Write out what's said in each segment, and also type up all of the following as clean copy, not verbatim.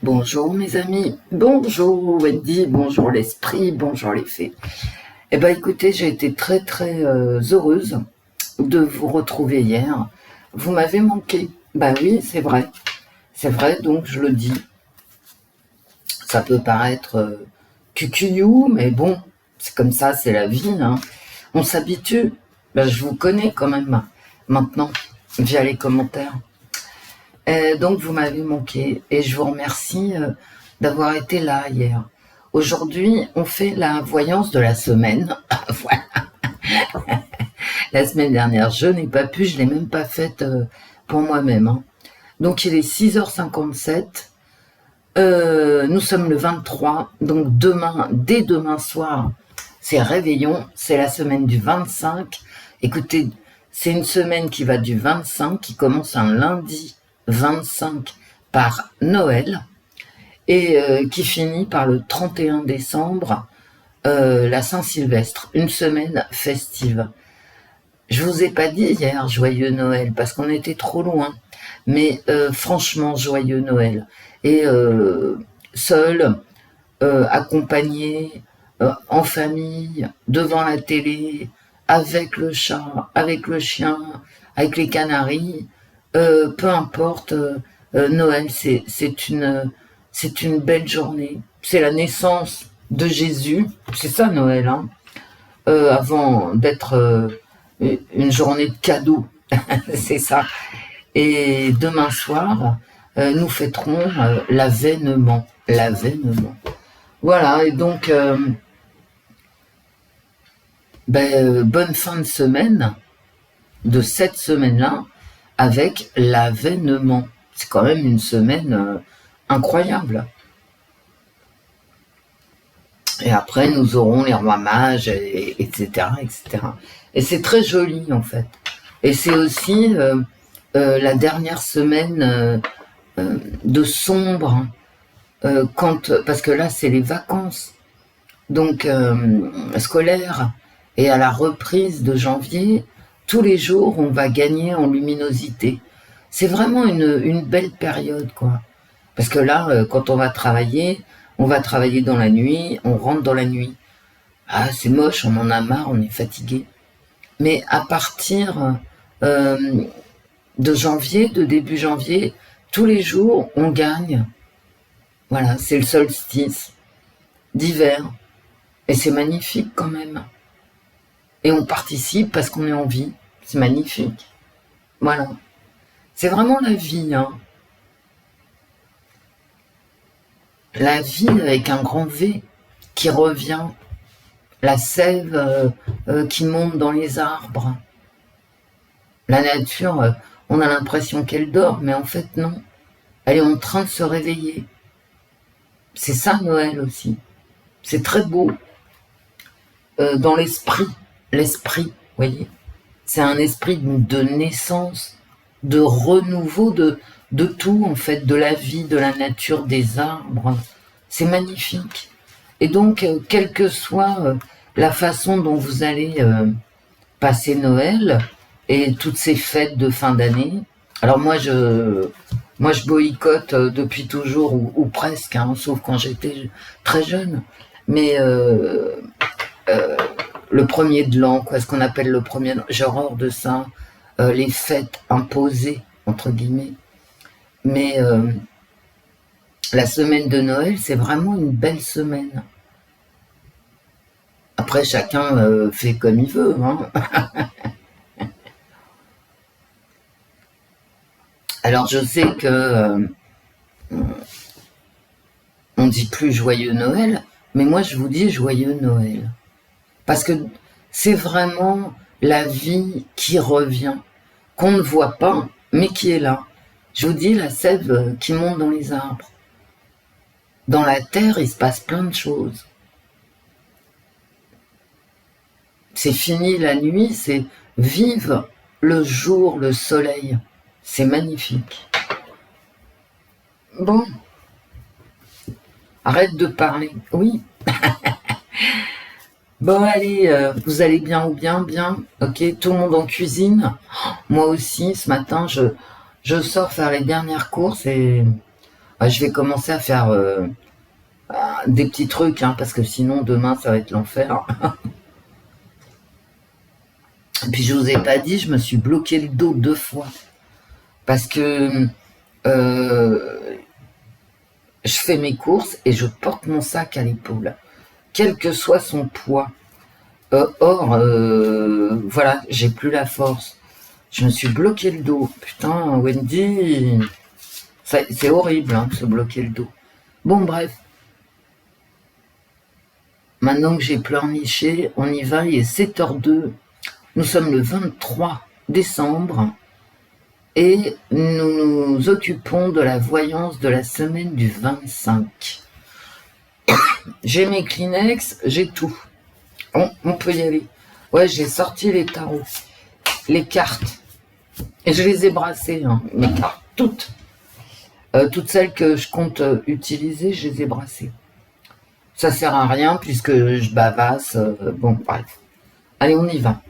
Bonjour mes amis, bonjour Wendy, bonjour l'esprit, bonjour les fées. Eh ben écoutez, j'ai été très heureuse de vous retrouver hier. Vous m'avez manqué. Bah oui, c'est vrai, donc je le dis. Ça peut paraître cucuyou, mais bon, c'est comme ça, c'est la vie, hein. On s'habitue. Ben, je vous connais quand même maintenant via les commentaires. Donc vous m'avez manqué et je vous remercie d'avoir été là hier. Aujourd'hui, on fait la voyance de la semaine. Voilà. La semaine dernière, je n'ai pas pu, je l'ai même pas faite pour moi-même, hein. Donc il est 6h57. Nous sommes le 23, donc dès demain soir, c'est réveillon, c'est la semaine du 25. Écoutez, c'est une semaine qui va du 25, qui commence un lundi 25 par Noël et qui finit par le 31 décembre, la Saint-Sylvestre, une semaine festive. Je vous ai pas dit hier joyeux Noël parce qu'on était trop loin, mais franchement joyeux Noël. Et seul, accompagné, en famille, devant la télé, avec le chat, avec le chien, avec les canaris, peu importe, Noël, c'est une belle journée. C'est la naissance de Jésus, c'est ça Noël, hein, avant d'être une journée de cadeaux, c'est ça. Et demain soir, nous fêterons l'avènement. L'avènement. Voilà, et donc, bonne fin de semaine, de cette semaine-là, avec l'avènement. C'est quand même une semaine incroyable. Et après, nous aurons les rois mages, etc., etc. Et c'est très joli, en fait. Et c'est aussi la dernière semaine de sombre, parce que là, c'est les vacances, donc scolaires, et à la reprise de janvier, tous les jours, on va gagner en luminosité. C'est vraiment une belle période, quoi. Parce que là, quand on va travailler dans la nuit, on rentre dans la nuit. Ah, c'est moche, on en a marre, on est fatigué. Mais à partir de janvier, de début janvier, tous les jours, on gagne. Voilà, c'est le solstice d'hiver. Et c'est magnifique quand même. Et on participe parce qu'on est en vie. C'est magnifique. Voilà. C'est vraiment la vie, hein. La vie avec un grand V qui revient. La sève qui monte dans les arbres. La nature, on a l'impression qu'elle dort, mais en fait non. Elle est en train de se réveiller. C'est ça Noël aussi. C'est très beau. Dans l'esprit, voyez. C'est un esprit de naissance, de renouveau, de tout en fait, de la vie, de la nature, des arbres. C'est magnifique. Et donc, quelle que soit la façon dont vous allez passer Noël et toutes ces fêtes de fin d'année, alors moi je boycotte depuis toujours, ou presque, hein, sauf quand j'étais très jeune, mais le premier de l'an, quoi, ce qu'on appelle le premier de l'an, j'ai horreur de ça, les fêtes imposées, entre guillemets. Mais la semaine de Noël, c'est vraiment une belle semaine. Après, chacun fait comme il veut, hein. Alors, je sais que on dit plus joyeux Noël, mais moi, je vous dis joyeux Noël. Parce que c'est vraiment la vie qui revient, qu'on ne voit pas, mais qui est là. Je vous dis, la sève qui monte dans les arbres. Dans la terre, il se passe plein de choses. C'est fini la nuit, c'est vive le jour, le soleil. C'est magnifique. Bon, arrête de parler. Oui. Bon, allez, vous allez bien ou bien, bien. Ok, tout le monde en cuisine. Moi aussi, ce matin, je sors faire les dernières courses et Je vais commencer à faire des petits trucs, hein, parce que sinon demain ça va être l'enfer. Et puis je vous ai pas dit, je me suis bloqué le dos 2 fois. Parce que je fais mes courses et je porte mon sac à l'épaule, quel que soit son poids. Or, voilà, j'ai plus la force. Je me suis bloqué le dos. Putain, Wendy, c'est horrible, hein, de se bloquer le dos. Bon, bref. Maintenant que j'ai pleurniché, on y va, il est 7h02. Nous sommes le 23 décembre et nous nous occupons de la voyance de la semaine du 25. J'ai mes Kleenex, j'ai tout. On peut y aller. Ouais, j'ai sorti les tarots, les cartes. Et je les ai brassées, hein, mes cartes, toutes. Toutes celles que je compte utiliser, je les ai brassées. Ça sert à rien puisque je bavasse. Bon, bref. Allez, on y va.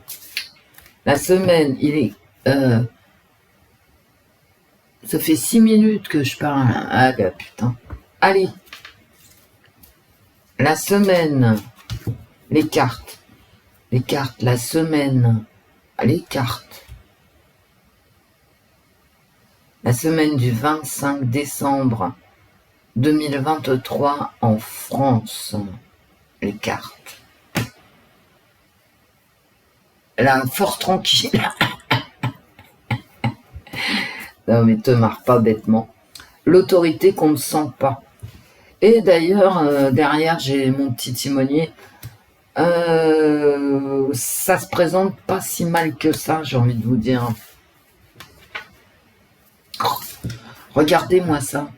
La semaine, il est... ça fait 6 minutes que je parle. Ah, putain. Allez. La semaine. Les cartes. Les cartes. La semaine. Les cartes. La semaine du 25 décembre 2023 en France. Les cartes. La force tranquille. Non mais te marre pas bêtement. L'autorité qu'on ne sent pas. Et d'ailleurs, derrière j'ai mon petit timonier. Ça se présente pas si mal que ça, j'ai envie de vous dire. Regardez-moi ça.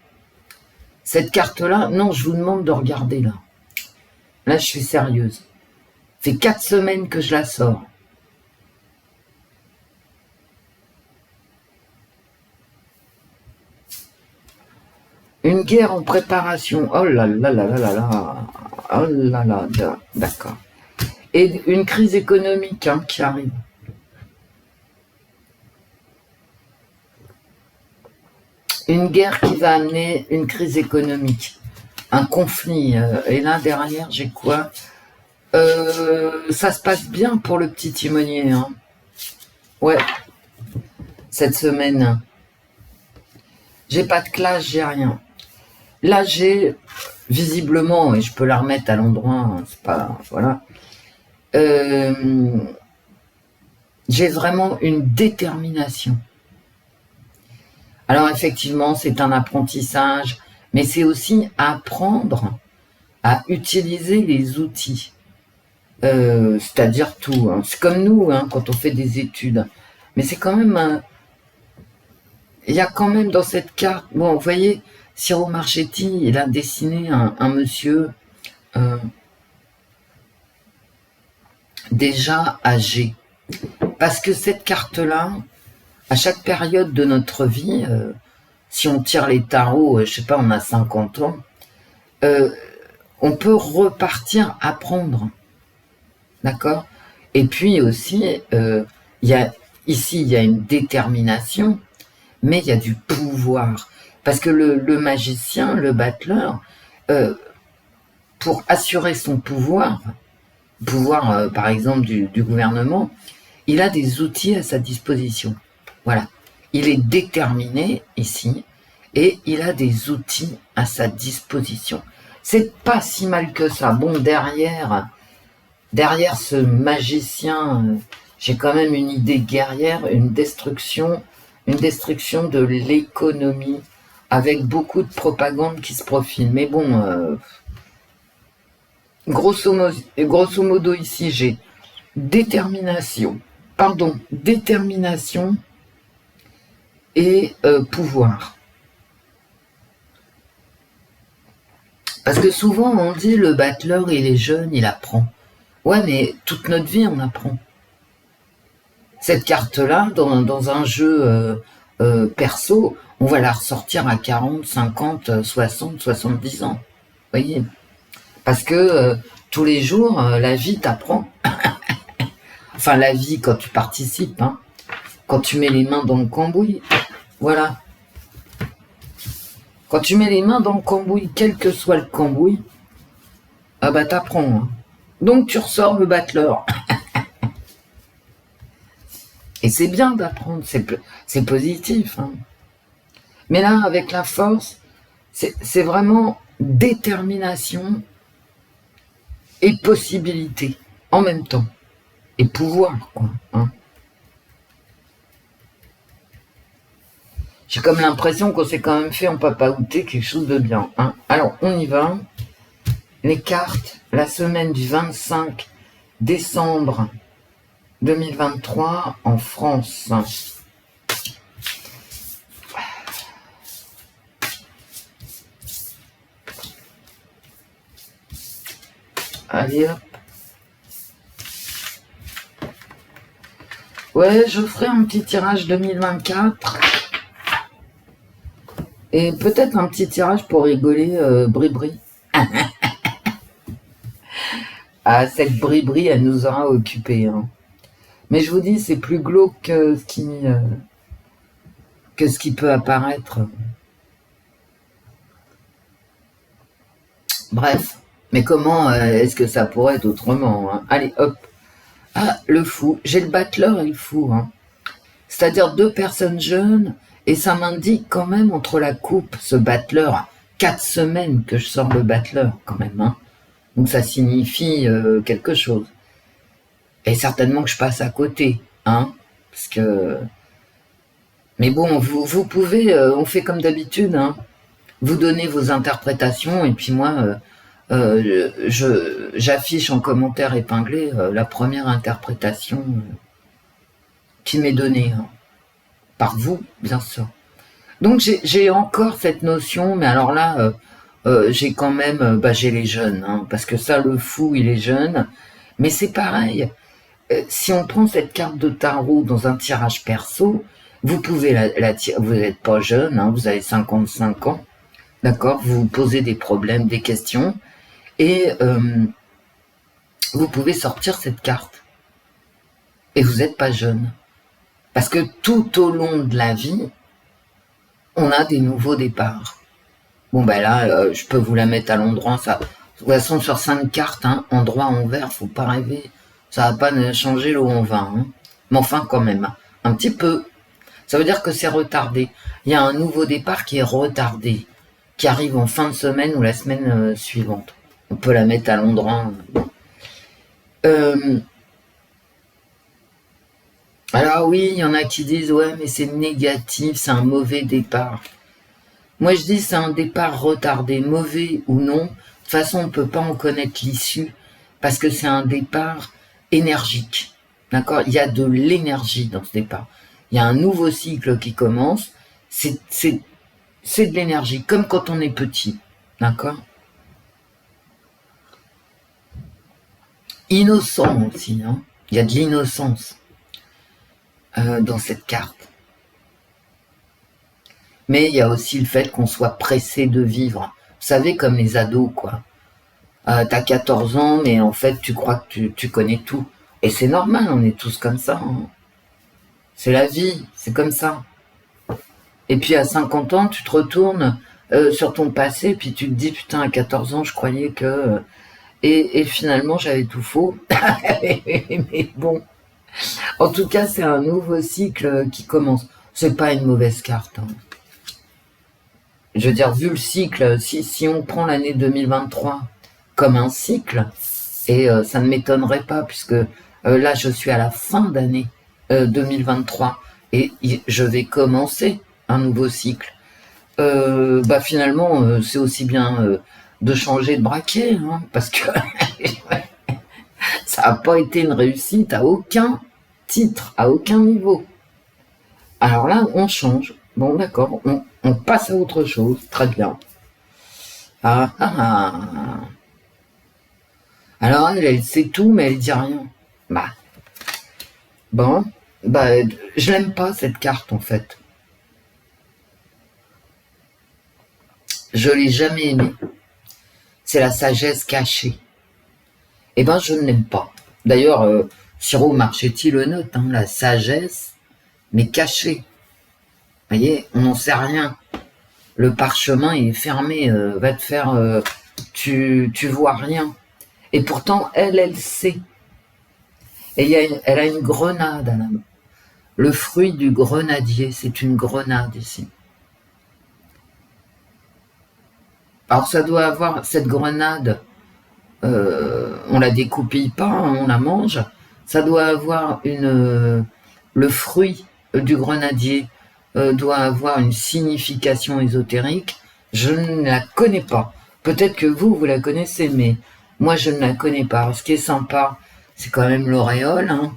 Cette carte-là, non, je vous demande de regarder là. Là, je suis sérieuse. Ça fait 4 semaines que je la sors. Une guerre en préparation. Oh là là là là là là. Oh là là, d'accord. Et une crise économique, hein, qui arrive. Une guerre qui va amener une crise économique, un conflit. Et là, derrière, j'ai quoi? Ça se passe bien pour le petit timonier. Hein. Ouais, cette semaine. J'ai pas de classe, j'ai rien. Là, j'ai, visiblement, et je peux la remettre à l'endroit, hein, c'est pas... Voilà. J'ai vraiment une détermination. Alors effectivement, c'est un apprentissage, mais c'est aussi apprendre à utiliser les outils. C'est-à-dire tout. Hein. C'est comme nous, hein, quand on fait des études. Mais c'est quand même... il y a quand même dans cette carte... Bon, vous voyez, Ciro Marchetti, il a dessiné un monsieur déjà âgé. Parce que cette carte-là, à chaque période de notre vie, si on tire les tarots, je sais pas, on a 50 ans, on peut repartir apprendre. D'accord? Et puis aussi, ici, il y a une détermination, mais il y a du pouvoir. Parce que le magicien, le battleur, pour assurer son pouvoir, par exemple du gouvernement, il a des outils à sa disposition. Voilà. Il est déterminé ici et il a des outils à sa disposition. C'est pas si mal que ça. Bon, derrière ce magicien, j'ai quand même une idée guerrière, une destruction de l'économie avec beaucoup de propagande qui se profile. Mais bon, grosso modo ici, j'ai détermination et pouvoir. Parce que souvent on dit le battleur il est jeune, il apprend. Ouais, mais toute notre vie on apprend. Cette carte-là, dans un jeu perso, on va la ressortir à 40, 50, 60, 70 ans. Vous voyez? Parce que tous les jours, la vie t'apprend. Enfin, la vie quand tu participes, hein. Quand tu mets les mains dans le cambouis. Voilà. Quand tu mets les mains dans le cambouis, quel que soit le cambouis, ah bah t'apprends. Hein. Donc tu ressors le battleur. Et c'est bien d'apprendre, c'est positif. Hein. Mais là, avec la force, c'est vraiment détermination et possibilité en même temps. Et pouvoir, quoi. Hein. J'ai comme l'impression qu'on s'est quand même fait en papaouté quelque chose de bien. Hein. Alors, on y va. Les cartes, la semaine du 25 décembre 2023 en France. Allez hop. Ouais, je ferai un petit tirage 2024. Et peut-être un petit tirage pour rigoler, Bribri. Ah, cette Bribri, elle nous aura occupés. Hein. Mais je vous dis, c'est plus glauque que ce qui peut apparaître. Bref. Mais comment est-ce que ça pourrait être autrement hein. Allez, hop. Ah, le fou. J'ai le battleur et le fou. Hein. C'est-à-dire 2 personnes jeunes, et ça m'indique quand même entre la coupe, ce battleur, 4 semaines que je sors le battleur quand même. Hein. Donc ça signifie quelque chose. Et certainement que je passe à côté. Hein, parce que... Mais bon, vous pouvez, on fait comme d'habitude, hein, vous donnez vos interprétations, et puis moi... j'affiche en commentaire épinglé la première interprétation qui m'est donnée, hein, par vous, bien sûr. Donc j'ai encore cette notion, mais alors là, j'ai quand même, j'ai les jeunes, hein, parce que ça, le fou, il est jeune, mais c'est pareil. Si on prend cette carte de tarot dans un tirage perso, vous pouvez la tirer, vous n'êtes pas jeune, hein, vous avez 55 ans, d'accord, vous vous posez des problèmes, des questions, et vous pouvez sortir cette carte. Et vous n'êtes pas jeune. Parce que tout au long de la vie, on a des nouveaux départs. Bon ben là, je peux vous la mettre à l'endroit. Ça, de toute façon, sur 5 cartes, hein, endroit, envers, faut pas rêver. Ça va pas changer l'eau en vin. Hein. Mais enfin, quand même, hein, un petit peu. Ça veut dire que c'est retardé. Il y a un nouveau départ qui est retardé, qui arrive en fin de semaine ou la semaine suivante. On peut la mettre à l'endroit. Alors oui, il y en a qui disent « Ouais, mais c'est négatif, c'est un mauvais départ. » Moi, je dis c'est un départ retardé, mauvais ou non. De toute façon, on ne peut pas en connaître l'issue parce que c'est un départ énergique. D'accord ? Il y a de l'énergie dans ce départ. Il y a un nouveau cycle qui commence. C'est de l'énergie, comme quand on est petit. D'accord ? Innocent aussi, hein. Il y a de l'innocence dans cette carte. Mais il y a aussi le fait qu'on soit pressé de vivre. Vous savez, comme les ados, quoi. T'as 14 ans, mais en fait, tu crois que tu connais tout. Et c'est normal, on est tous comme ça. Hein. C'est la vie, c'est comme ça. Et puis à 50 ans, tu te retournes sur ton passé, puis tu te dis, putain, à 14 ans, je croyais que... Et finalement, j'avais tout faux. Mais bon, en tout cas, c'est un nouveau cycle qui commence. C'est pas une mauvaise carte. Hein. Je veux dire, vu le cycle, si on prend l'année 2023 comme un cycle, et ça ne m'étonnerait pas, puisque là, je suis à la fin d'année 2023, et je vais commencer un nouveau cycle. Finalement, c'est aussi bien de changer de braquet, hein, parce que ça n'a pas été une réussite à aucun titre, à aucun niveau. Alors là, on change. Bon, d'accord, on passe à autre chose. Très bien. Ah, ah, ah. Alors, elle sait tout, mais elle dit rien. Bon, je l'aime pas, cette carte, en fait. Je l'ai jamais aimée. C'est la sagesse cachée. Eh ben, je ne l'aime pas. D'ailleurs, Ciro Marchetti le note, hein, la sagesse, mais cachée. Vous voyez, on n'en sait rien. le parchemin est fermé, va te faire, tu vois rien. Et pourtant, elle sait. Et elle a une grenade à la main. Le fruit du grenadier, c'est une grenade ici. Alors ça doit avoir, cette grenade, on la découpille pas, hein, on la mange. Ça doit avoir le fruit du grenadier doit avoir une signification ésotérique. Je ne la connais pas. Peut-être que vous la connaissez, mais moi je ne la connais pas. Alors, ce qui est sympa, c'est quand même l'auréole, hein.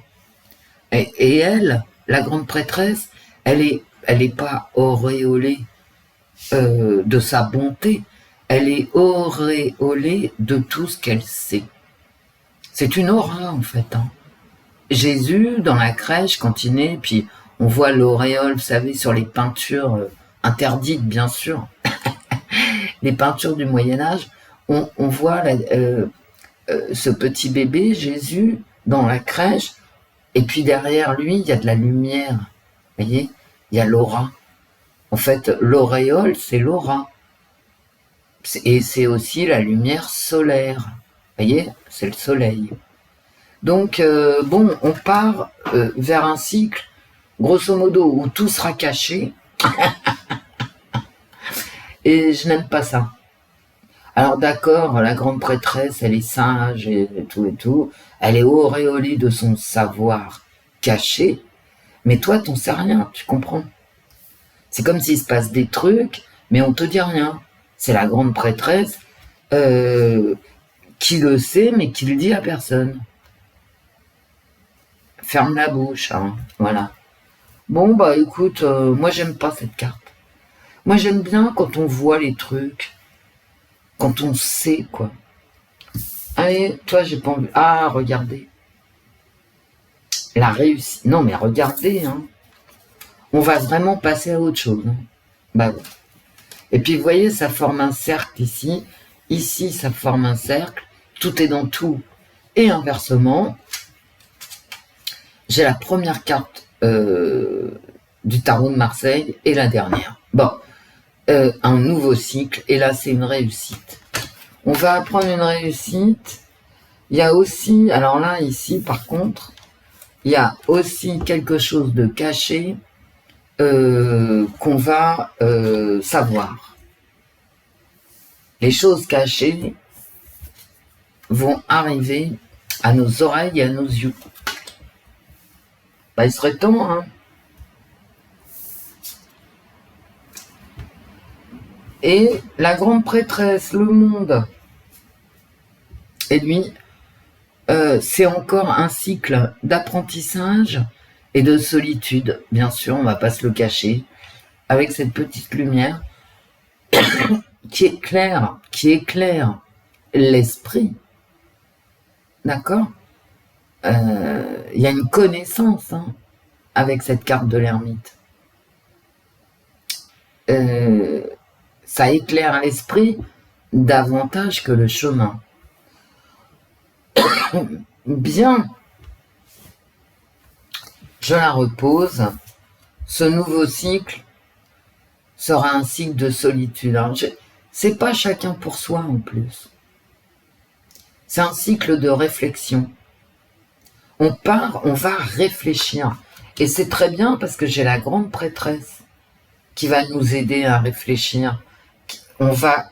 Et elle, la grande prêtresse, elle est pas auréolée de sa bonté, elle est auréolée de tout ce qu'elle sait. C'est une aura en fait. Hein. Jésus, dans la crèche, quand il naît, puis on voit l'auréole, vous savez, sur les peintures interdites bien sûr, les peintures du Moyen-Âge, on voit ce petit bébé, Jésus, dans la crèche, et puis derrière lui, il y a de la lumière. Vous voyez, il y a l'aura. En fait, l'auréole, c'est l'aura. Et c'est aussi la lumière solaire. Vous voyez, c'est le soleil. Donc, bon, on part vers un cycle, grosso modo, où tout sera caché. Et je n'aime pas ça. Alors d'accord, la grande prêtresse, elle est sage et tout. Elle est auréolée de son savoir caché. Mais toi, t'en sais rien, tu comprends? C'est comme s'il se passe des trucs, mais on te dit rien. C'est la grande prêtresse qui le sait, mais qui le dit à personne. Ferme la bouche, hein, voilà. Bon, bah écoute, moi j'aime pas cette carte. Moi j'aime bien quand on voit les trucs, quand on sait, quoi. Allez, toi j'ai pas envie... Ah, regardez. La réussite. Non, mais regardez, hein. On va vraiment passer à autre chose. Hein. Bah ouais. Et puis vous voyez, ça forme un cercle ici. Ici, ça forme un cercle. Tout est dans tout. Et inversement, j'ai la première carte du tarot de Marseille et la dernière. Bon, un nouveau cycle. Et là, c'est une réussite. On va apprendre une réussite. Il y a aussi, alors là, ici, par contre, il y a aussi quelque chose de caché qu'on va savoir. Les choses cachées vont arriver à nos oreilles et à nos yeux. Bah, il serait temps, hein. Et la grande prêtresse, le monde, et lui, c'est encore un cycle d'apprentissage et de solitude. Bien sûr, on va pas se le cacher, avec cette petite lumière qui éclaire l'esprit. D'accord? Il y a une connaissance hein, avec cette carte de l'ermite. Ça éclaire l'esprit davantage que le chemin. Bien. Je la repose. Ce nouveau cycle sera un cycle de solitude. C'est pas chacun pour soi en plus. C'est un cycle de réflexion. On va réfléchir. Et c'est très bien parce que j'ai la grande prêtresse qui va nous aider à réfléchir. On va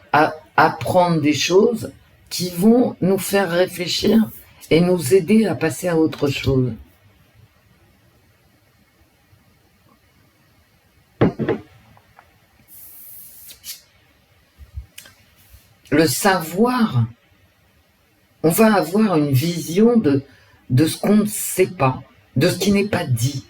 apprendre des choses qui vont nous faire réfléchir et nous aider à passer à autre chose. Le savoir, on va avoir une vision de ce qu'on ne sait pas, de ce qui n'est pas dit.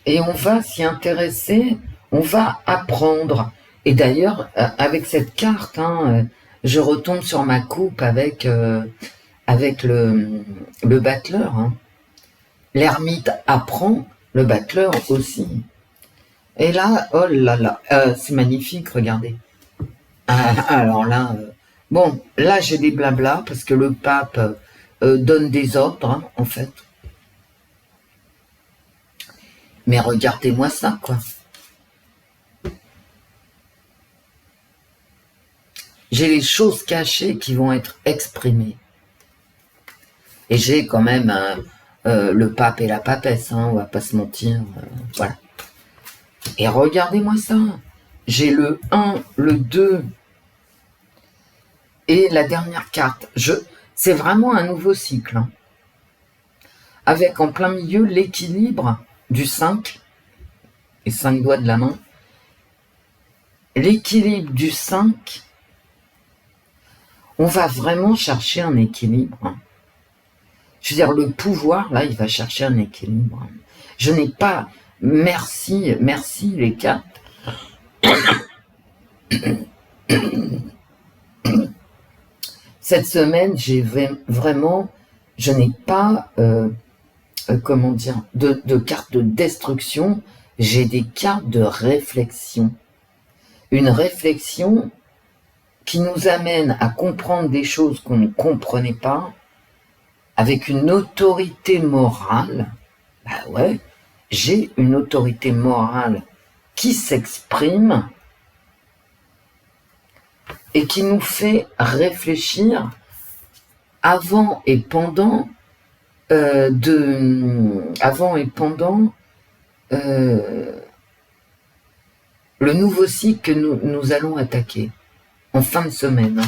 Et on va s'y intéresser, on va apprendre. Et d'ailleurs, avec cette carte, hein, je retombe sur ma coupe avec le battleur. Hein. L'ermite apprend, le battleur aussi. Et là, oh là là, c'est magnifique, regardez. Alors là, bon, là j'ai des blablas parce que le pape donne des ordres, hein, en fait. Mais regardez-moi ça, quoi. J'ai les choses cachées qui vont être exprimées. Et j'ai quand même le pape et la papesse, hein, on va pas se mentir. Voilà. Et regardez-moi ça. J'ai le 1, le 2 et la dernière carte. C'est vraiment un nouveau cycle. Hein. Avec en plein milieu l'équilibre du 5, les 5 doigts de la main. L'équilibre du 5, on va vraiment chercher un équilibre. Hein. Je veux dire, le pouvoir, là, il va chercher un équilibre. Je n'ai pas... Merci les cartes. Cette semaine, j'ai vraiment... Je n'ai pas... comment dire, de cartes de destruction, j'ai des cartes de réflexion. Une réflexion qui nous amène à comprendre des choses qu'on ne comprenait pas, avec une autorité morale. Bah ouais, j'ai une autorité morale qui s'exprime et qui nous fait réfléchir avant et pendant le nouveau cycle que nous allons attaquer en fin de semaine.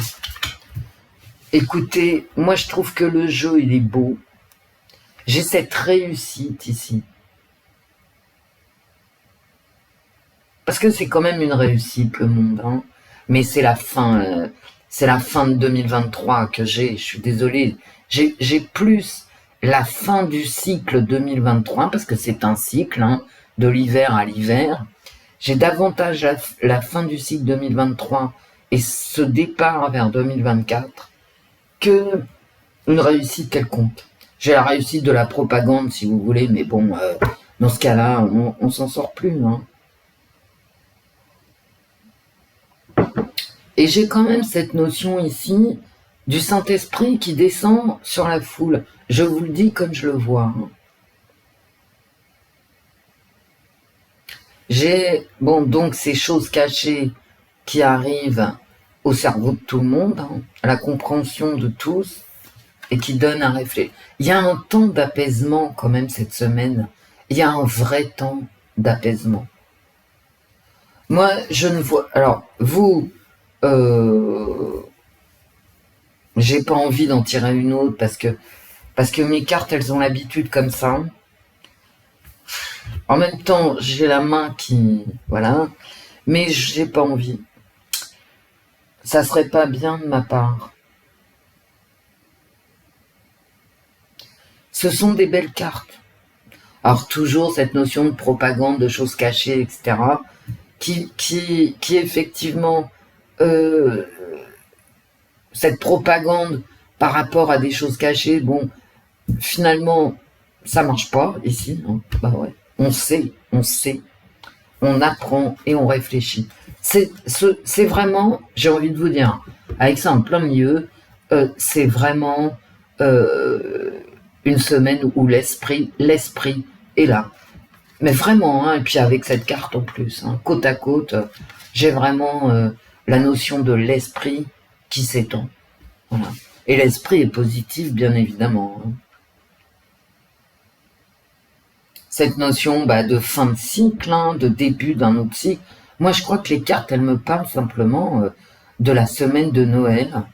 Écoutez, moi je trouve que le jeu il est beau. J'ai cette réussite ici. Parce que c'est quand même une réussite le monde, hein. Mais c'est la fin de 2023 que j'ai. Je suis désolé, j'ai plus la fin du cycle 2023 parce que c'est un cycle, hein, de l'hiver à l'hiver. J'ai davantage la fin du cycle 2023 et ce départ vers 2024 que une réussite quelconque. J'ai la réussite de la propagande si vous voulez, mais bon, dans ce cas-là, on s'en sort plus, hein. Et j'ai quand même cette notion ici du Saint-Esprit qui descend sur la foule. Je vous le dis comme je le vois. J'ai, bon, donc ces choses cachées qui arrivent au cerveau de tout le monde, hein, à la compréhension de tous, et qui donnent à réfléchir. Il y a un temps d'apaisement quand même cette semaine. Il y a un vrai temps d'apaisement. Moi, je ne vois... Alors, vous... j'ai pas envie d'en tirer une autre parce que mes cartes, elles ont l'habitude comme ça. En même temps, j'ai la main qui... Voilà. Mais j'ai pas envie. Ça serait pas bien de ma part. Ce sont des belles cartes. Alors toujours cette notion de propagande, de choses cachées, etc. Qui effectivement... cette propagande par rapport à des choses cachées, bon, finalement, ça marche pas ici. Hein. Bah ouais. On sait, on apprend et on réfléchit. C'est vraiment, j'ai envie de vous dire, avec ça en plein milieu, c'est vraiment une semaine où l'esprit est là. Mais vraiment, hein, et puis avec cette carte en plus, hein, côte à côte, j'ai vraiment la notion de l'esprit qui s'étend. Voilà. Et l'esprit est positif, bien évidemment. Hein. Cette notion de fin de cycle, hein, de début d'un autre cycle, moi je crois que les cartes, elles me parlent simplement de la semaine de Noël,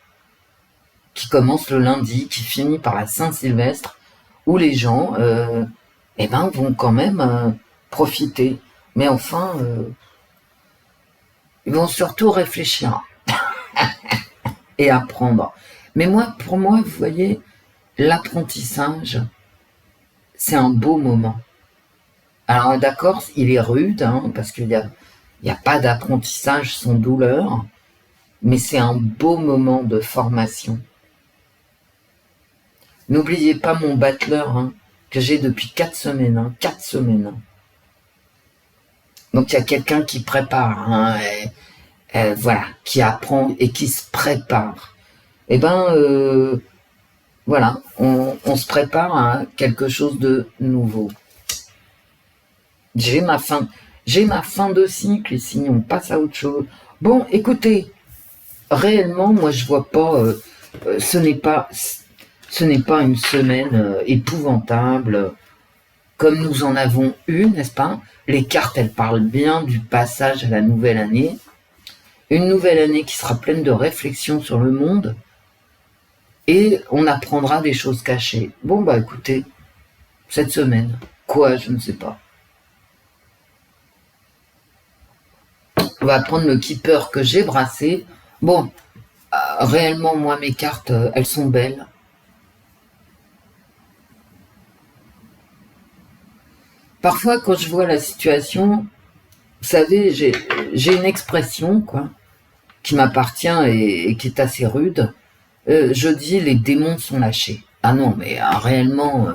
qui commence le lundi, qui finit par la Saint-Sylvestre, où les gens vont quand même profiter. Mais enfin, ils vont surtout réfléchir et apprendre. Mais moi, pour moi, vous voyez, l'apprentissage, c'est un beau moment. Alors d'accord, il est rude, hein, parce qu'il y a pas d'apprentissage sans douleur, mais c'est un beau moment de formation. N'oubliez pas mon battleur, hein, que j'ai depuis 4 semaines, hein, 4 semaines. Donc il y a quelqu'un qui prépare, hein, voilà, qui apprend et qui se prépare. Eh ben, voilà, on se prépare à quelque chose de nouveau. J'ai ma fin de cycle et sinon on passe à autre chose. Bon, écoutez, réellement, moi je vois pas, ce n'est pas une semaine épouvantable comme nous en avons eu, n'est-ce pas? Les cartes, elles parlent bien du passage à la nouvelle année. Une nouvelle année qui sera pleine de réflexions sur le monde et on apprendra des choses cachées. Bon, bah écoutez, cette semaine, quoi, je ne sais pas. On va prendre le keeper que j'ai brassé. Bon, réellement, moi, mes cartes, elles sont belles. Parfois, quand je vois la situation, vous savez, j'ai une expression, quoi, qui m'appartient et qui est assez rude. Je dis les démons sont lâchés. Ah non, mais réellement,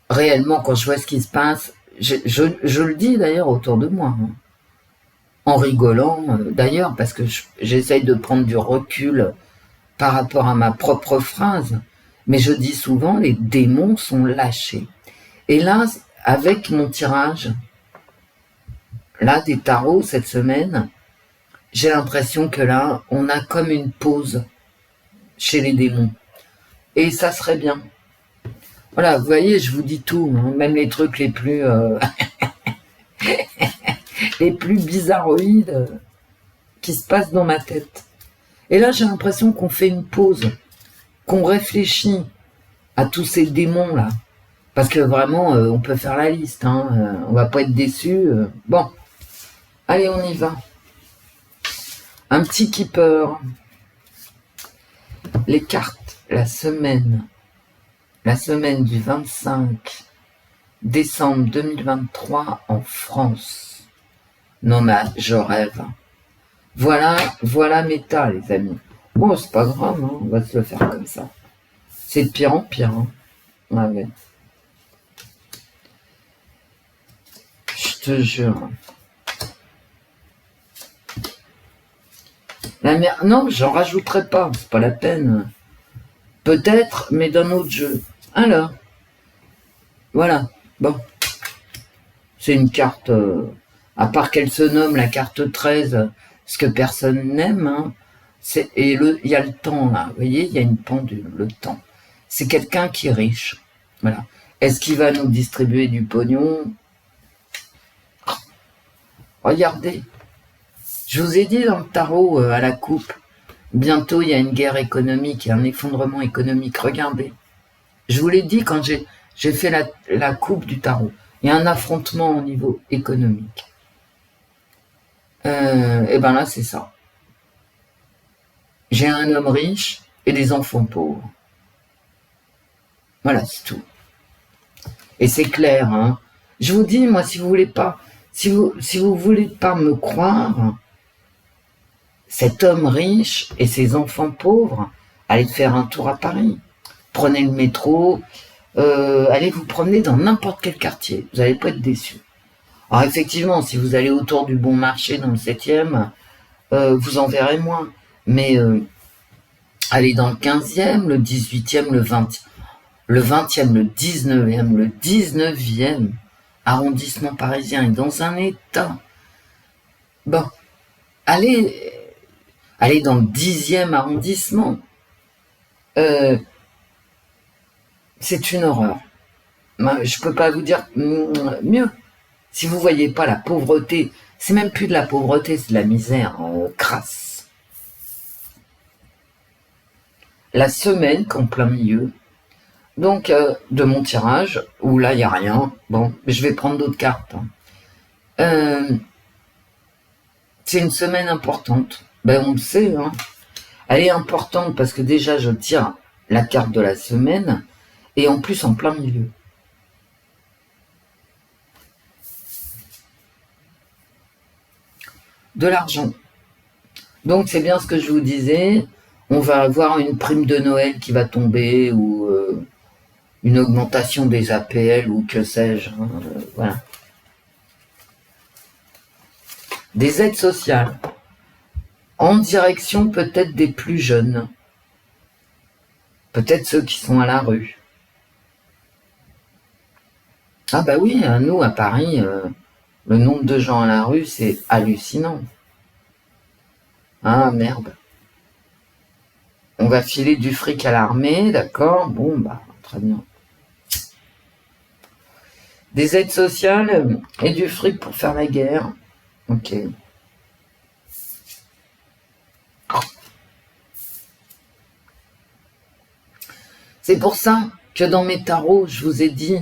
quand je vois ce qui se passe, je le dis d'ailleurs autour de moi, hein, en rigolant d'ailleurs, parce que j'essaye de prendre du recul par rapport à ma propre phrase, mais je dis souvent les démons sont lâchés. Et là, avec mon tirage, là, des tarots cette semaine, j'ai l'impression que là, on a comme une pause chez les démons. Et ça serait bien. Voilà, vous voyez, je vous dis tout, hein, même les trucs les plus les plus bizarroïdes qui se passent dans ma tête. Et là, j'ai l'impression qu'on fait une pause, qu'on réfléchit à tous ces démons-là. Parce que vraiment, on peut faire la liste, hein, on va pas être déçus. Bon, allez, on y va. Un petit keeper. Les cartes, la semaine du 25 décembre 2023 en France. Non mais je rêve. Voilà méta, les amis. Bon, c'est pas grave, hein, on va se le faire comme ça. C'est de pire en pire. Hein. Ouais. Je te jure. Non, j'en rajouterai pas, c'est pas la peine. Peut-être, mais d'un autre jeu. Alors, voilà. Bon. C'est une carte, à part qu'elle se nomme la carte 13, ce que personne n'aime, hein, il y a le temps, là. Vous voyez, il y a une pendule, le temps. C'est quelqu'un qui est riche. Voilà. Est-ce qu'il va nous distribuer du pognon? Regardez. Je vous ai dit dans le tarot, à la coupe, bientôt il y a une guerre économique et un effondrement économique. Regardez. Je vous l'ai dit quand j'ai fait la coupe du tarot. Il y a un affrontement au niveau économique. Et ben là, c'est ça. J'ai un homme riche et des enfants pauvres. Voilà, c'est tout. Et c'est clair, hein. Je vous dis, moi, si vous voulez pas me croire, cet homme riche et ses enfants pauvres, allez faire un tour à Paris. Prenez le métro, allez vous promener dans n'importe quel quartier. Vous n'allez pas être déçus. Alors effectivement, si vous allez autour du Bon Marché dans le 7e, vous en verrez moins. Mais allez dans le 15e, le 18e, le 20e, le 20e, le 19e, le 19e arrondissement parisien est dans un état. Bon, allez dans le 10e arrondissement. C'est une horreur. Je peux pas vous dire mieux. Si vous voyez pas la pauvreté, c'est même plus de la pauvreté, c'est de la misère crasse. La semaine qu'en plein milieu, donc de mon tirage, où là il n'y a rien, bon, je vais prendre d'autres cartes. C'est une semaine importante. Ben on le sait, hein. Elle est importante parce que déjà je tire la carte de la semaine, et en plus en plein milieu. De l'argent. Donc c'est bien ce que je vous disais, on va avoir une prime de Noël qui va tomber ou une augmentation des APL ou que sais-je. Voilà. Des aides sociales en direction peut-être des plus jeunes, peut-être ceux qui sont à la rue. Ah bah oui, nous, à Paris, le nombre de gens à la rue, c'est hallucinant. Ah merde. On va filer du fric à l'armée, d'accord? Bon, bah, très bien. Des aides sociales et du fric pour faire la guerre. Ok. C'est pour ça que dans mes tarots, je vous ai dit,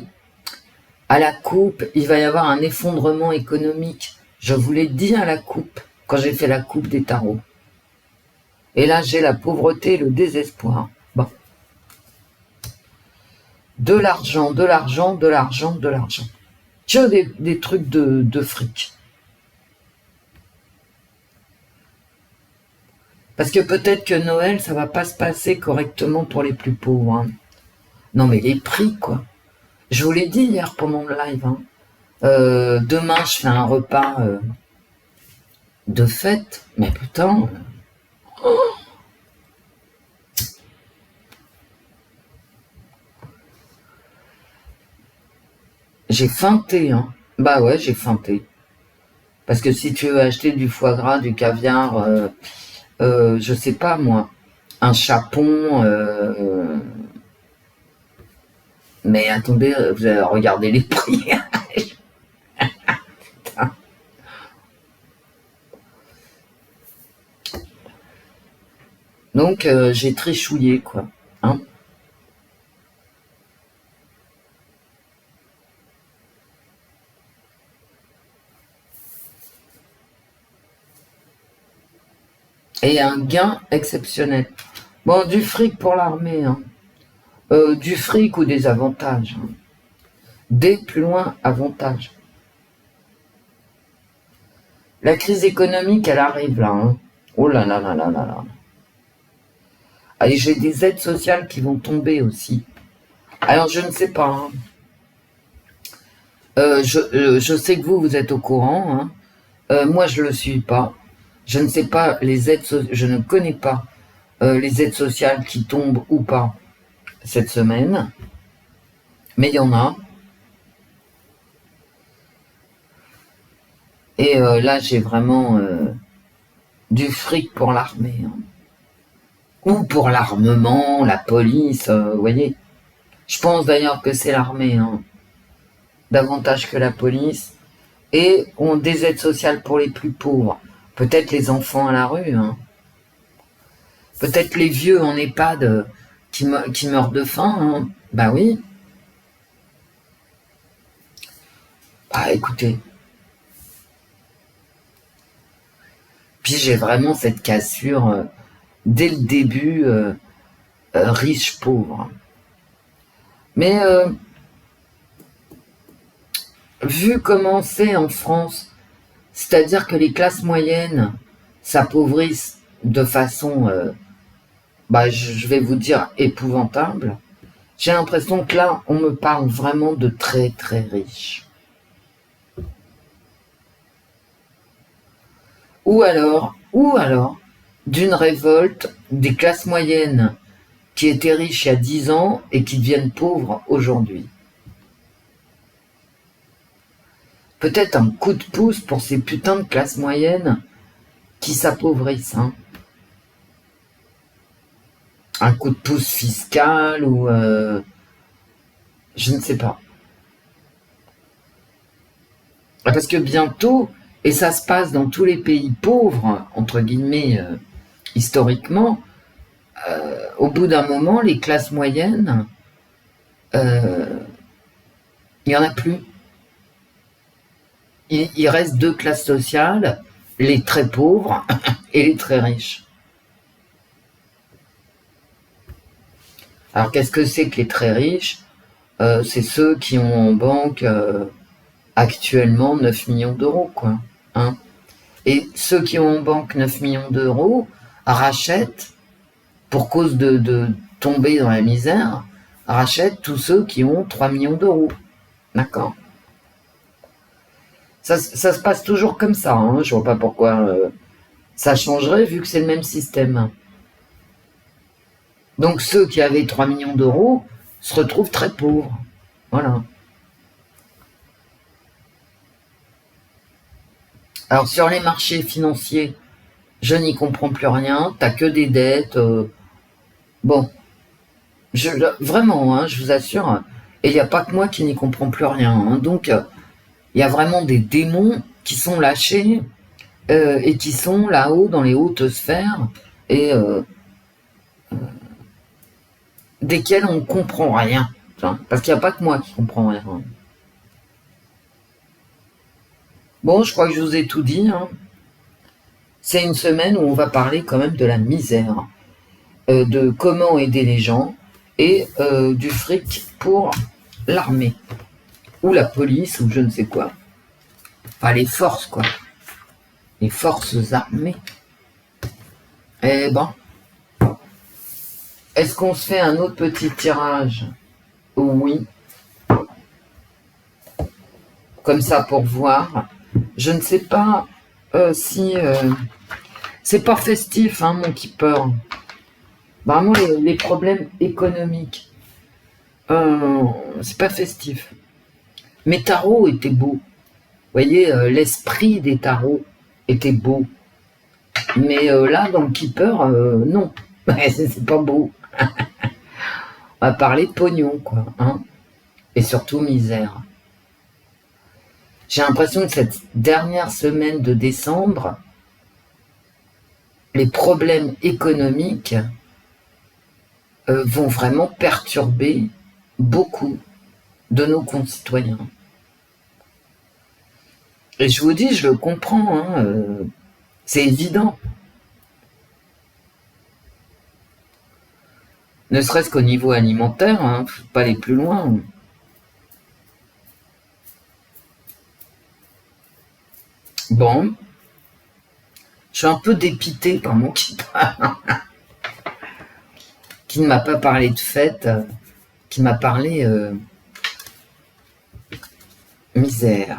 à la coupe, il va y avoir un effondrement économique. Je vous l'ai dit à la coupe, quand j'ai fait la coupe des tarots. Et là, j'ai la pauvreté et le désespoir. Bon. De l'argent, de l'argent, de l'argent, de l'argent. Que des trucs de fric. Parce que peut-être que Noël, ça va pas se passer correctement pour les plus pauvres. Hein. Non mais les prix, quoi. Je vous l'ai dit hier pendant le live. Hein. Demain, je fais un repas de fête. Mais putain... J'ai feinté, hein. Bah ouais, j'ai feinté. Parce que si tu veux acheter du foie gras, du caviar, je sais pas moi, un chapon, mais attendez, vous avez regardé les prix. Donc j'ai tréchouillé, quoi. Hein. Et un gain exceptionnel. Bon, du fric pour l'armée, hein. Du fric ou des avantages. Hein. Des plus loin avantages. La crise économique, elle arrive là. Hein. Oh là là là là là là. Et j'ai des aides sociales qui vont tomber aussi. Alors je ne sais pas. Hein. Je sais que vous êtes au courant. Hein. Moi, je le suis pas. Je ne sais pas les aides. Je ne connais pas les aides sociales qui tombent ou pas cette semaine. Mais il y en a. Et là, j'ai vraiment du fric pour l'armée. Hein. Ou pour l'armement, la police, vous voyez. Je pense d'ailleurs que c'est l'armée, hein, davantage que la police. Et ont des aides sociales pour les plus pauvres. Peut-être les enfants à la rue. Hein. Peut-être les vieux en EHPAD qui meurent de faim. Hein. Bah oui. Bah écoutez. Puis j'ai vraiment cette cassure dès le début, riche-pauvre. Mais vu comment c'est en France, c'est-à-dire que les classes moyennes s'appauvrissent de façon, je vais vous dire, épouvantable, j'ai l'impression que là, on me parle vraiment de très très riches. Ou alors, d'une révolte des classes moyennes qui étaient riches il y a 10 ans et qui deviennent pauvres aujourd'hui. Peut-être un coup de pouce pour ces putains de classes moyennes qui s'appauvrissent. Hein. Un coup de pouce fiscal ou... je ne sais pas. Parce que bientôt, et ça se passe dans tous les pays pauvres, entre guillemets, historiquement, au bout d'un moment, les classes moyennes, il n'y en a plus. Il reste deux classes sociales, les très pauvres et les très riches. Alors qu'est-ce que c'est que les très riches? C'est ceux qui ont en banque actuellement 9 millions d'euros, quoi. Hein. Et ceux qui ont en banque 9 millions d'euros rachètent, pour cause de tomber dans la misère, rachètent tous ceux qui ont 3 millions d'euros. D'accord. Ça se passe toujours comme ça, hein. Je vois pas pourquoi ça changerait vu que c'est le même système. Donc ceux qui avaient 3 millions d'euros se retrouvent très pauvres. Voilà. Alors sur les marchés financiers, je n'y comprends plus rien. T'as que des dettes. Bon, vraiment, hein, je vous assure. Et il n'y a pas que moi qui n'y comprends plus rien, hein. Donc, il y a vraiment des démons qui sont lâchés et qui sont là-haut dans les hautes sphères et desquels on ne comprend rien. Hein, parce qu'il n'y a pas que moi qui comprends rien. Bon, je crois que je vous ai tout dit. Hein. C'est une semaine où on va parler quand même de la misère, de comment aider les gens et du fric pour l'armée ou la police ou je ne sais quoi. Enfin, les forces, quoi. Les forces armées. Eh ben, est-ce qu'on se fait un autre petit tirage? Oui. Comme ça pour voir. Je ne sais pas si... c'est pas festif, hein, mon keeper. Vraiment, les problèmes économiques. C'est pas festif. Mes tarots étaient beaux. Vous voyez, l'esprit des tarots était beau. Mais là, dans le keeper, non. C'est pas beau. On va parler de pognon, quoi. Hein, et surtout misère. J'ai l'impression que cette dernière semaine de décembre, les problèmes économiques vont vraiment perturber beaucoup de nos concitoyens. Et je vous dis, je le comprends, hein, c'est évident. Ne serait-ce qu'au niveau alimentaire, hein, faut pas aller plus loin. Bon, je suis un peu dépité par mon qui ne m'a pas parlé de fête, qui m'a parlé misère.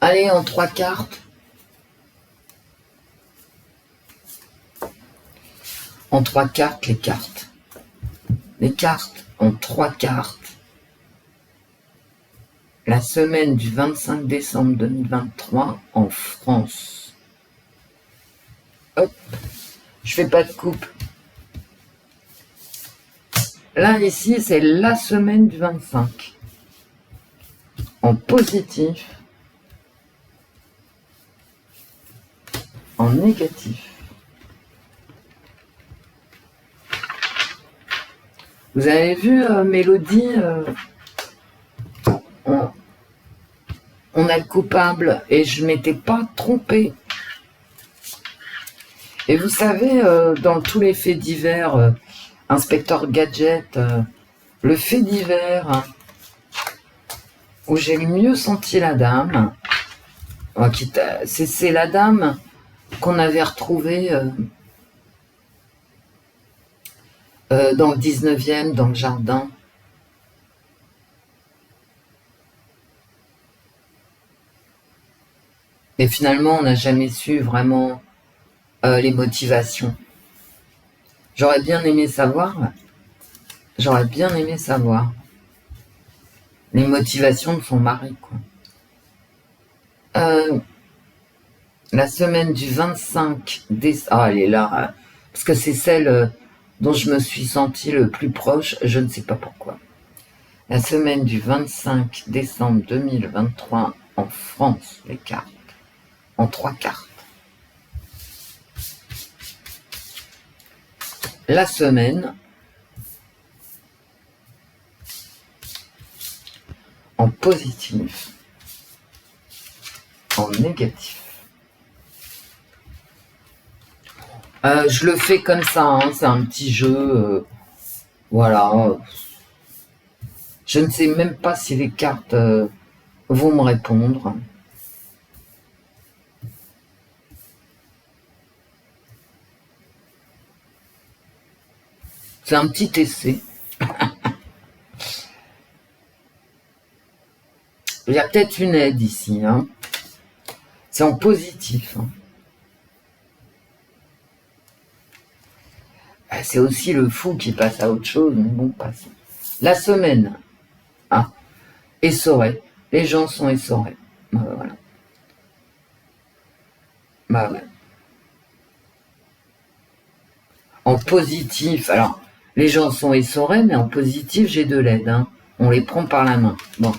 Allez, en 3 cartes. En 3 cartes, les cartes. Les cartes en 3 cartes. La semaine du 25 décembre 2023 en France. Hop, je fais pas de coupe. Là, ici, c'est la semaine du 25. En positif. En négatif. Vous avez vu, Mélodie, on a le coupable et je m'étais pas trompée. Et vous savez, dans tous les faits divers, Inspecteur Gadget, le fait divers hein, où j'ai le mieux senti la dame, c'est la dame qu'on avait retrouvée dans le 19e, dans le jardin. Et finalement, on n'a jamais su vraiment les motivations. J'aurais bien aimé savoir. J'aurais bien aimé savoir les motivations de son mari, quoi. La semaine du 25 décembre... Ah, elle est là. Parce que c'est celle dont je me suis sentie le plus proche. Je ne sais pas pourquoi. La semaine du 25 décembre 2023 en France, les cartes. En 3 cartes. La semaine en positif, en négatif. Je le fais comme ça, hein, c'est un petit jeu. Voilà. Je ne sais même pas si les cartes vont me répondre. C'est un petit essai. Il y a peut-être une aide ici. Hein. C'est en positif. Hein. C'est aussi le fou qui passe à autre chose. Mais bon, passons. La semaine Ah, essorés. Les gens sont essorés. Voilà. Bah ouais. En positif, alors, les gens sont essorés, mais en positif, j'ai de l'aide. Hein. On les prend par la main. Bon.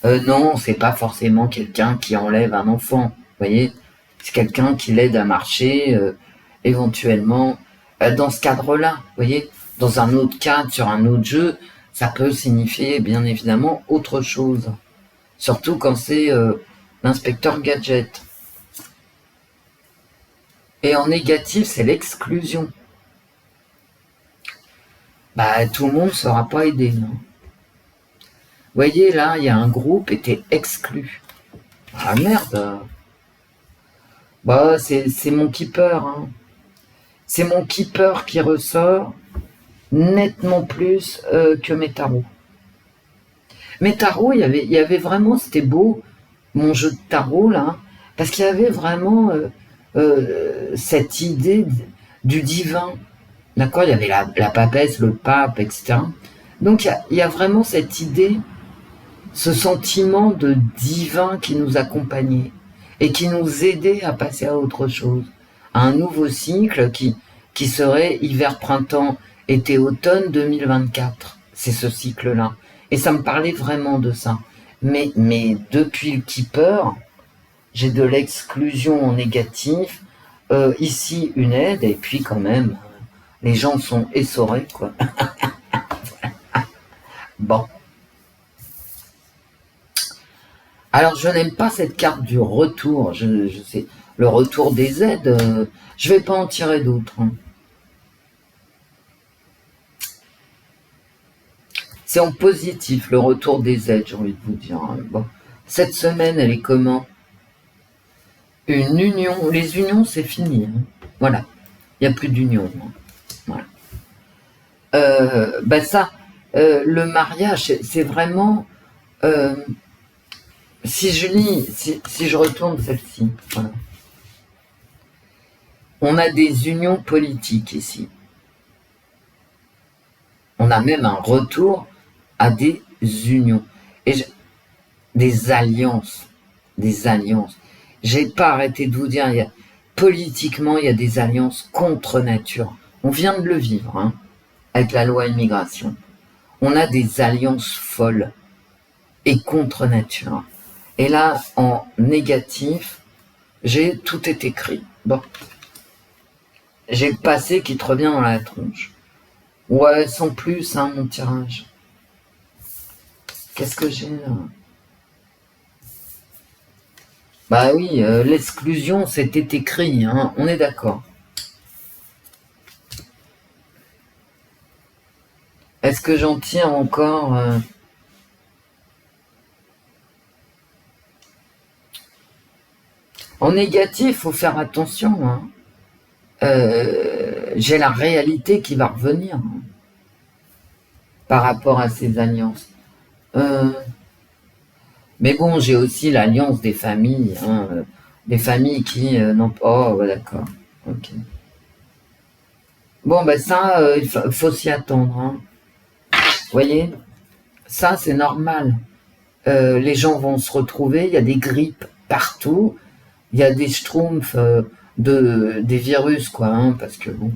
Non, c'est pas forcément quelqu'un qui enlève un enfant. Vous voyez, c'est quelqu'un qui l'aide à marcher, éventuellement, dans ce cadre-là. Vous voyez, dans un autre cadre, sur un autre jeu, ça peut signifier bien évidemment autre chose. Surtout quand c'est l'inspecteur gadget. Et en négatif, c'est l'exclusion. Bah, tout le monde ne sera pas aidé. Non. Vous voyez, là, il y a un groupe était exclu. Ah merde. Bah, c'est mon keeper. Hein. C'est mon keeper qui ressort nettement plus que mes tarots. Mes tarots, il y avait vraiment, c'était beau, mon jeu de tarot, là, parce qu'il y avait vraiment cette idée du divin. D'accord, il y avait la papesse, le pape, etc. Donc il y a vraiment cette idée, ce sentiment de divin qui nous accompagnait et qui nous aidait à passer à autre chose, à un nouveau cycle qui serait hiver, printemps, été, automne 2024. C'est ce cycle-là. Et ça me parlait vraiment de ça. Mais depuis le keeper, j'ai de l'exclusion en négatif, ici une aide, et puis quand même, les gens sont essorés, quoi. Bon. Alors, je n'aime pas cette carte du retour. Je sais, le retour des aides, je vais pas en tirer d'autres. Hein. C'est en positif, le retour des aides, j'ai envie de vous dire. Hein. Bon. Cette semaine, elle est comment? Une union. Les unions, c'est fini. Hein. Voilà. Il n'y a plus d'union. Hein. Voilà. Ben ça, le mariage, c'est vraiment... si je lis, si je retourne celle-ci, voilà. On a des unions politiques ici. On a même un retour à des unions. Et des alliances. Des alliances. J'ai pas arrêté de vous dire, politiquement, il y a des alliances contre nature. On vient de le vivre, hein, avec la loi immigration. On a des alliances folles et contre nature. Et là, en négatif, j'ai tout est écrit. Bon. J'ai le passé qui te revient dans la tronche. Ouais, sans plus, hein, mon tirage. Qu'est-ce que j'ai là? Bah oui, l'exclusion, c'était écrit, hein, on est d'accord. Est-ce que j'en tire encore En négatif, faut faire attention. Hein. J'ai la réalité qui va revenir hein, par rapport à ces alliances. Mais bon, j'ai aussi l'alliance des familles, hein, des familles qui n'ont pas... Oh, ouais, d'accord. Ok. Bon, ben ça, il faut s'y attendre. Hein. Vous voyez, ça, c'est normal. Les gens vont se retrouver, il y a des grippes partout, il y a des schtroumpfs des virus, quoi, hein, parce que bon...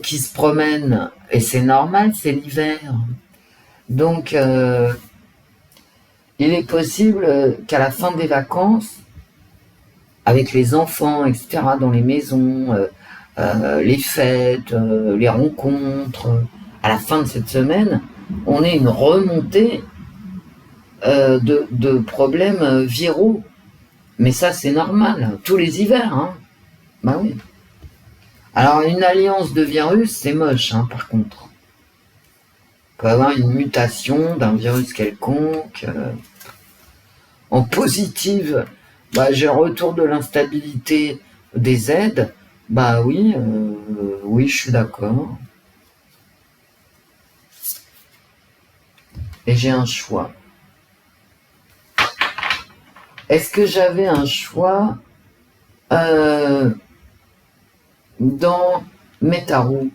qui se promènent, et c'est normal, c'est l'hiver. Donc, il est possible qu'à la fin des vacances, avec les enfants, etc., dans les maisons, les fêtes, les rencontres, à la fin de cette semaine, on ait une remontée de problèmes viraux. Mais ça, c'est normal, tous les hivers. Hein. Bah oui. Alors, une alliance de virus, c'est moche, hein, par contre. Il peut y avoir une mutation d'un virus quelconque. En positive, bah, j'ai le retour de l'instabilité des aides. Bah oui, oui, je suis d'accord. Et j'ai un choix. Est-ce que j'avais un choix dans mes tarots?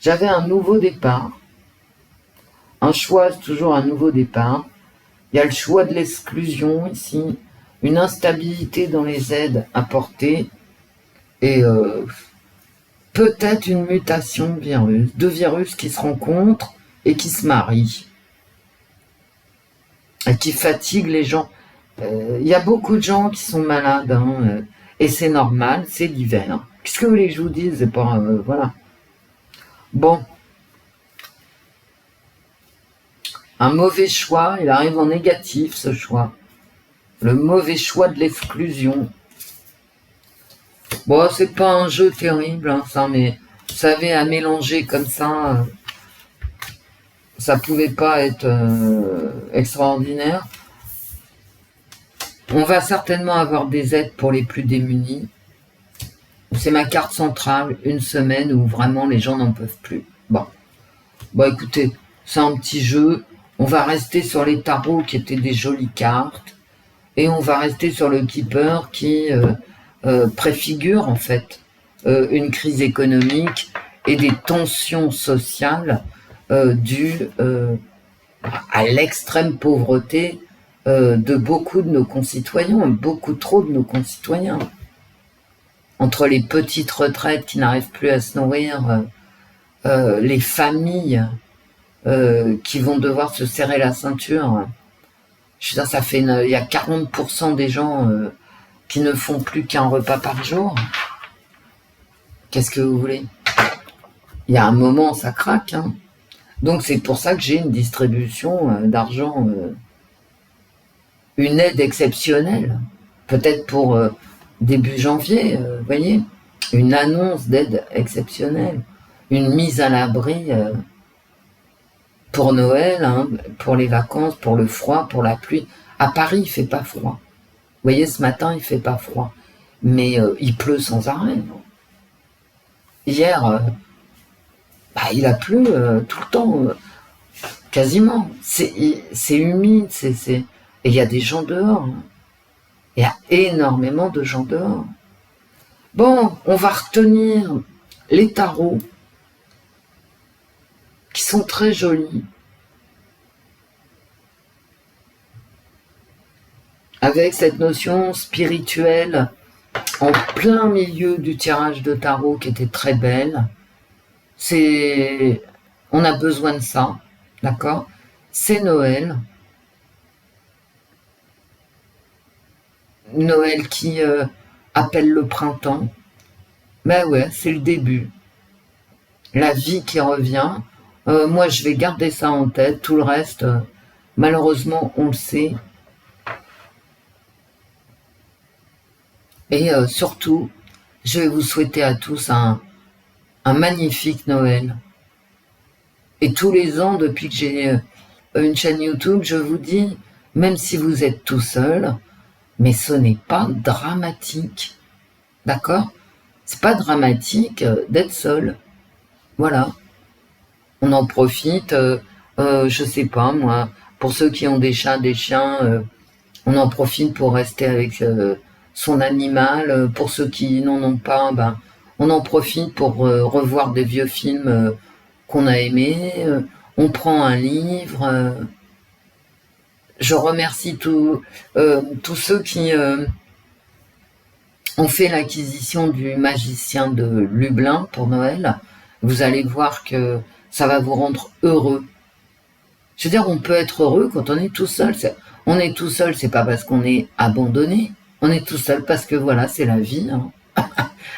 J'avais un nouveau départ. Un choix, c'est toujours un nouveau départ. Il y a le choix de l'exclusion ici, une instabilité dans les aides apportées et peut-être une mutation de virus. Deux virus qui se rencontrent et qui se marient et qui fatiguent les gens. Il y a beaucoup de gens qui sont malades et c'est normal, c'est l'hiver. Qu'est-ce que vous voulez que je vous dise? C'est pas, voilà. Bon. Un mauvais choix, il arrive en négatif ce choix. Le mauvais choix de l'exclusion. Bon, c'est pas un jeu terrible, hein, ça, mais vous savez, à mélanger comme ça pouvait pas être extraordinaire. On va certainement avoir des aides pour les plus démunis. C'est ma carte centrale, une semaine où vraiment les gens n'en peuvent plus. Bon, écoutez, c'est un petit jeu. On va rester sur les tarots qui étaient des jolies cartes. Et on va rester sur le Keeper qui préfigure en fait une crise économique et des tensions sociales dues à l'extrême pauvreté de beaucoup de nos concitoyens, beaucoup trop de nos concitoyens. Entre les petites retraites qui n'arrivent plus à se nourrir, les familles qui vont devoir se serrer la ceinture. Je veux dire, ça fait il y a 40% des gens qui ne font plus qu'un repas par jour. Qu'est-ce que vous voulez? Il y a un moment, ça craque. Hein. Donc c'est pour ça que j'ai une distribution d'argent, une aide exceptionnelle. Peut-être pour début janvier, vous voyez, une annonce d'aide exceptionnelle, une mise à l'abri pour Noël, hein, pour les vacances, pour le froid, pour la pluie. À Paris, il fait pas froid. Vous voyez, ce matin, il fait pas froid. Mais il pleut sans arrêt. Hier, il a plu tout le temps, quasiment. C'est humide, et il y a des gens dehors. Hein. Il y a énormément de gens dehors. Bon, on va retenir les tarots, qui sont très jolis. Avec cette notion spirituelle en plein milieu du tirage de tarot qui était très belle. On a besoin de ça, d'accord? C'est Noël. Noël qui appelle le printemps. Ben ouais, c'est le début. La vie qui revient. Moi, je vais garder ça en tête. Tout le reste, malheureusement, on le sait. Et surtout, je vais vous souhaiter à tous un magnifique Noël. Et tous les ans, depuis que j'ai une chaîne YouTube, je vous dis, même si vous êtes tout seul, mais ce n'est pas dramatique. D'accord? C'est pas dramatique d'être seul. Voilà. On en profite, je sais pas moi, pour ceux qui ont des chats, des chiens, on en profite pour rester avec son animal. Pour ceux qui n'en ont pas, on en profite pour revoir des vieux films qu'on a aimés. On prend un livre. Je remercie tous ceux qui ont fait l'acquisition du Magicien de Lublin pour Noël. Vous allez voir que ça va vous rendre heureux. Je veux dire, on peut être heureux quand on est tout seul. On est tout seul, c'est pas parce qu'on est abandonné. On est tout seul parce que voilà, c'est la vie. Hein.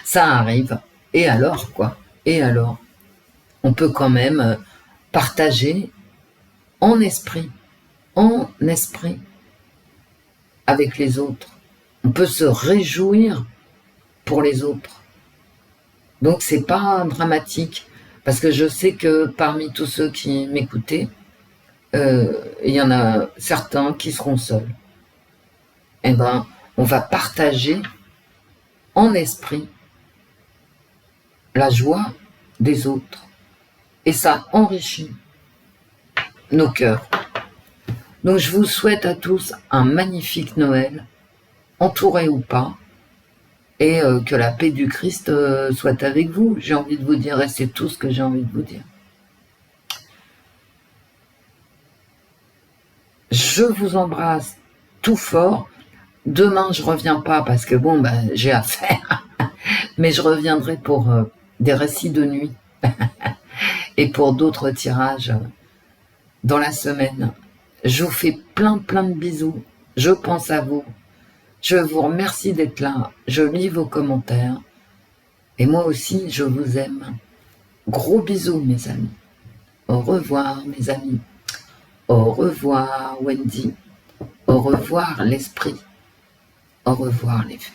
Ça arrive. Et alors, quoi? Et alors? On peut quand même partager en esprit avec les autres. On peut se réjouir pour les autres. Donc c'est pas dramatique, parce que je sais que parmi tous ceux qui m'écoutaient, il y en a certains qui seront seuls. Eh ben, on va partager en esprit la joie des autres. Et ça enrichit nos cœurs. Donc je vous souhaite à tous un magnifique Noël, entouré ou pas. et que la paix du Christ soit avec vous. J'ai envie de vous dire, et c'est tout ce que j'ai envie de vous dire. Je vous embrasse tout fort. Demain, je reviens pas parce que bon, ben, j'ai affaire, mais je reviendrai pour des récits de nuit et pour d'autres tirages dans la semaine. Je vous fais plein de bisous. Je pense à vous. Je vous remercie d'être là. Je lis vos commentaires. Et moi aussi, je vous aime. Gros bisous, mes amis. Au revoir, mes amis. Au revoir, Wendy. Au revoir, l'esprit. Au revoir, les filles.